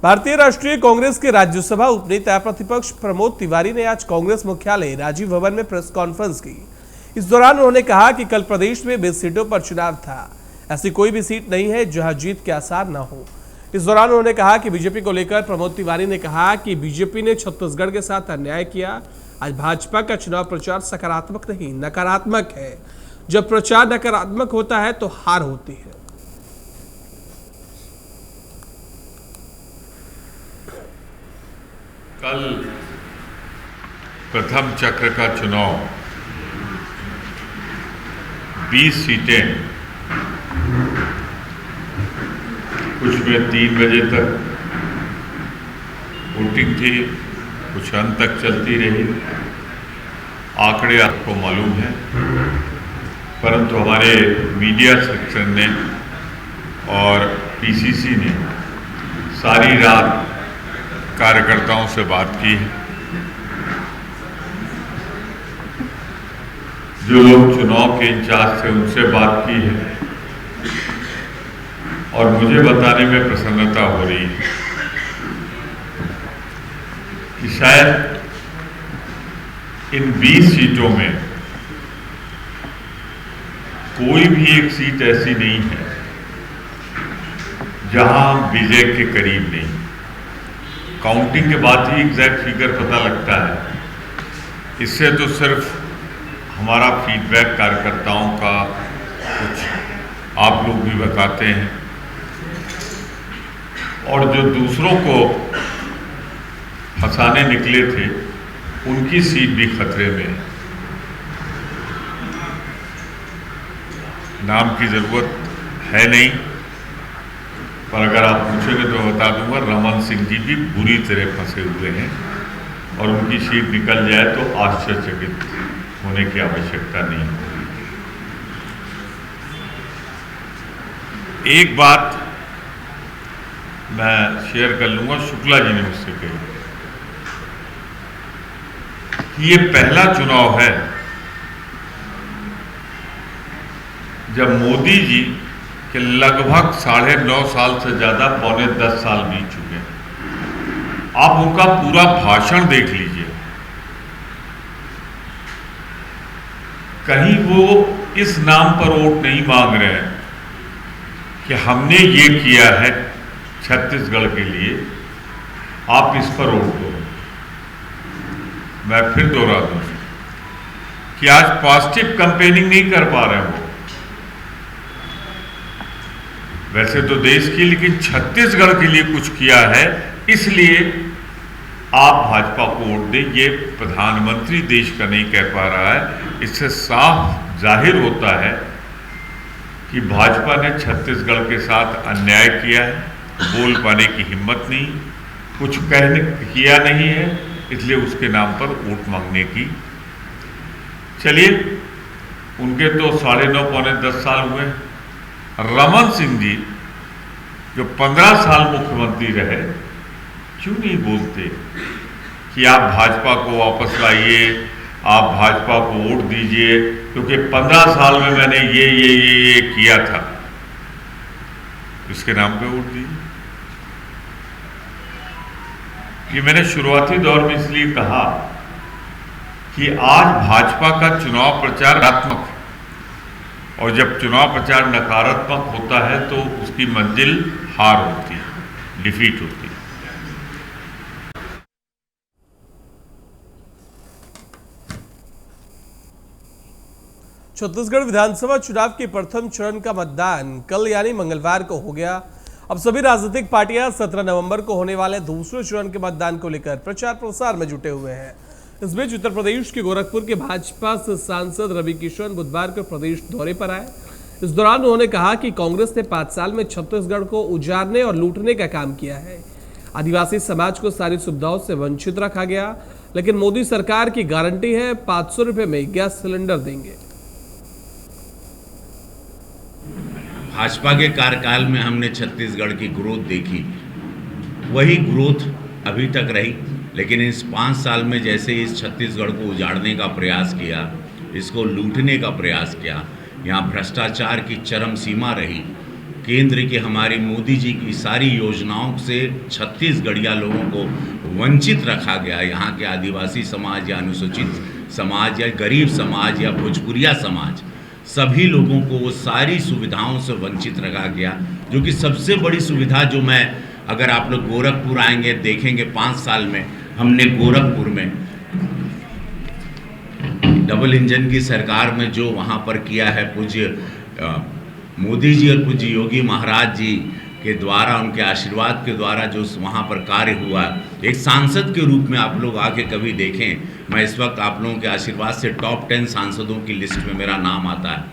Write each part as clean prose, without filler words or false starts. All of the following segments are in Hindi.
भारतीय राष्ट्रीय कांग्रेस के राज्यसभा उपनेता प्रतिपक्ष प्रमोद तिवारी ने आज कांग्रेस मुख्यालय राजीव भवन में प्रेस कॉन्फ्रेंस की। इस दौरान उन्होंने कहा कि कल प्रदेश में 20 सीटों पर चुनाव था। ऐसी कोई भी सीट नहीं है जहां जीत के आसार न हो। इस दौरान उन्होंने कहा कि बीजेपी को लेकर प्रमोद तिवारी ने कहा कि बीजेपी ने छत्तीसगढ़ के साथ अन्याय किया। आज भाजपा का चुनाव प्रचार सकारात्मक नहीं नकारात्मक है। जब प्रचार नकारात्मक होता है तो हार होती है। कल प्रथम चक्र का चुनाव 20 सीटें, कुछ में 3 बजे तक वोटिंग थी, कुछ अंत तक चलती रही। आंकड़े आपको मालूम है, परंतु हमारे मीडिया सेक्शन ने और पीसीसी ने सारी रात कार्यकर्ताओं से बात की है। जो लोग चुनाव के इंचार्ज थे उनसे बात की है और मुझे बताने में प्रसन्नता हो रही है कि शायद इन 20 सीटों में कोई भी एक सीट ऐसी नहीं है जहां विजय के करीब नहीं। काउंटिंग के बाद ही एग्जैक्ट फिगर पता लगता है। इससे तो सिर्फ हमारा फीडबैक कार्यकर्ताओं का कुछ आप लोग भी बताते हैं और जो दूसरों को फंसाने निकले थे उनकी सीट भी खतरे में है। नाम की जरूरत है नहीं, पर अगर आप पूछेंगे तो बता दूंगा, रमन सिंह जी भी बुरी तरह फंसे हुए हैं और उनकी सीट निकल जाए तो आश्चर्यचकित होने की आवश्यकता नहीं होगी। एक बात मैं शेयर कर लूंगा, शुक्ला जी ने मुझसे कही कि ये पहला चुनाव है जब मोदी जी कि लगभग 9.5 साल से ज्यादा, पौने 10 साल बीत चुके हैं। आप उनका पूरा भाषण देख लीजिए, कहीं वो इस नाम पर वोट नहीं मांग रहे हैं कि हमने ये किया है छत्तीसगढ़ के लिए, आप इस पर वोट दो। मैं फिर दोहरा दूं कि आज पॉजिटिव कैंपेनिंग नहीं कर पा रहे हो वैसे तो देश की, लेकिन छत्तीसगढ़ के लिए कुछ किया है, इसलिए आप भाजपा को वोट दें। ये प्रधानमंत्री देश का नहीं कह पा रहा है। इससे साफ जाहिर होता है कि भाजपा ने छत्तीसगढ़ के साथ अन्याय किया है, बोल पाने की हिम्मत नहीं, कुछ किया नहीं है, इसलिए उसके नाम पर वोट मांगने की। चलिए, उनके तो 9.5 पौने 10 साल हुए। रमन सिंह जी जो 15 साल मुख्यमंत्री रहे, क्यों नहीं बोलते कि आप भाजपा को वापस लाइए, आप भाजपा को वोट दीजिए, क्योंकि 15 साल में मैंने ये किया था, इसके नाम पे वोट दीजिए। ये मैंने शुरुआती दौर में इसलिए कहा कि आज भाजपा का चुनाव प्रचार नकारात्मक है और जब चुनाव प्रचार नकारात्मक होता है तो उसकी मंजिल हार होती है, डिफीट होती है। छत्तीसगढ़ विधानसभा चुनाव के प्रथम चरण का मतदान कल यानी मंगलवार को हो गया। अब सभी राजनीतिक पार्टियां 17 नवंबर को होने वाले दूसरे चरण के मतदान को लेकर प्रचार प्रसार में जुटे हुए हैं। इस बीच उत्तर प्रदेश के गोरखपुर के भाजपा सांसद रवि किशन बुधवार को प्रदेश दौरे पर आए। इस दौरान उन्होंने कहा कि कांग्रेस ने 5 साल में छत्तीसगढ़ को उजाड़ने और लूटने का काम किया है। आदिवासी समाज को सारी सुविधाओं से वंचित रखा गया, लेकिन मोदी सरकार की गारंटी है 500 रुपए में गैस सिलेंडर देंगे। भाजपा के कार्यकाल में हमने छत्तीसगढ़ की ग्रोथ देखी, वही ग्रोथ अभी तक रही, लेकिन इस 5 साल में जैसे इस छत्तीसगढ़ को उजाड़ने का प्रयास किया, इसको लूटने का प्रयास किया, यहाँ भ्रष्टाचार की चरम सीमा रही केंद्र की हमारी मोदी जी की सारी योजनाओं से छत्तीसगढ़िया लोगों को वंचित रखा गया। यहाँ के आदिवासी समाज या अनुसूचित समाज या गरीब समाज या भोजपुरिया समाज, सभी लोगों को वो सारी सुविधाओं से वंचित रखा गया। जो कि सबसे बड़ी सुविधा जो मैं, अगर आप लोग गोरखपुर आएंगे देखेंगे 5 साल में हमने गोरखपुर में डबल इंजन की सरकार में जो वहाँ पर किया है पूज्य मोदी जी और पूज्य योगी महाराज जी के द्वारा, उनके आशीर्वाद के द्वारा जो वहाँ पर कार्य हुआ, एक सांसद के रूप में आप लोग आके कभी देखें। मैं इस वक्त आप लोगों के आशीर्वाद से टॉप 10 सांसदों की लिस्ट में मेरा नाम आता है।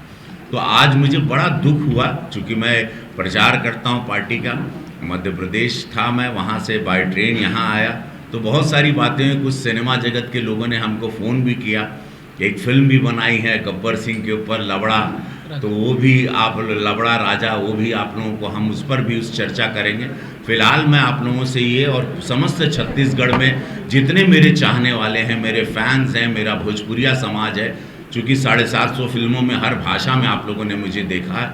तो आज मुझे बड़ा दुख हुआ, चूँकि मैं प्रचार करता हूँ पार्टी का। मध्य प्रदेश था मैं, वहाँ से बाय ट्रेन यहाँ आया तो बहुत सारी बातें, कुछ सिनेमा जगत के लोगों ने हमको फ़ोन भी किया। एक फिल्म भी बनाई है गब्बर सिंह के ऊपर, लवड़ा, तो वो भी आप लवड़ा राजा, वो भी आप लोगों को हम उस पर भी उस चर्चा करेंगे। फिलहाल मैं आप लोगों से ये और समस्त छत्तीसगढ़ में जितने मेरे चाहने वाले हैं, मेरे फैंस हैं, मेरा भोजपुरिया समाज है, चूँकि 750 फिल्मों में हर भाषा में आप लोगों ने मुझे देखा है,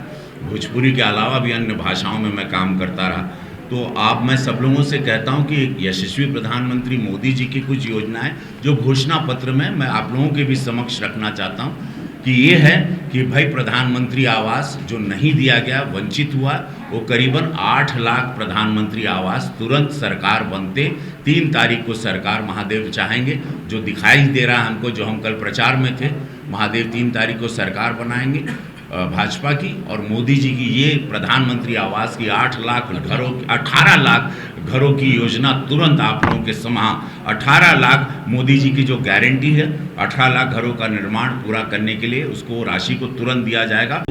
भोजपुरी के अलावा भी अन्य भाषाओं में मैं काम करता रहा। तो आप, मैं सब लोगों से कहता हूं कि यशस्वी प्रधानमंत्री मोदी जी की कुछ योजनाएं जो घोषणा पत्र में मैं आप लोगों के भी समक्ष रखना चाहता हूं कि ये है कि भाई प्रधानमंत्री आवास जो नहीं दिया गया, वंचित हुआ, वो करीबन 8 लाख प्रधानमंत्री आवास तुरंत सरकार बनते 3 तारीख को सरकार महादेव चाहेंगे, जो दिखाई दे रहा है हमको, जो हम कल प्रचार में थे, महादेव 3 तारीख को सरकार बनाएंगे भाजपा की। और मोदी जी की ये प्रधानमंत्री आवास की 8 लाख घरों, 18 लाख घरों की योजना तुरंत आप लोगों के समा 18 लाख मोदी जी की जो गारंटी है, 18 लाख घरों का निर्माण पूरा करने के लिए उसको राशि को तुरंत दिया जाएगा।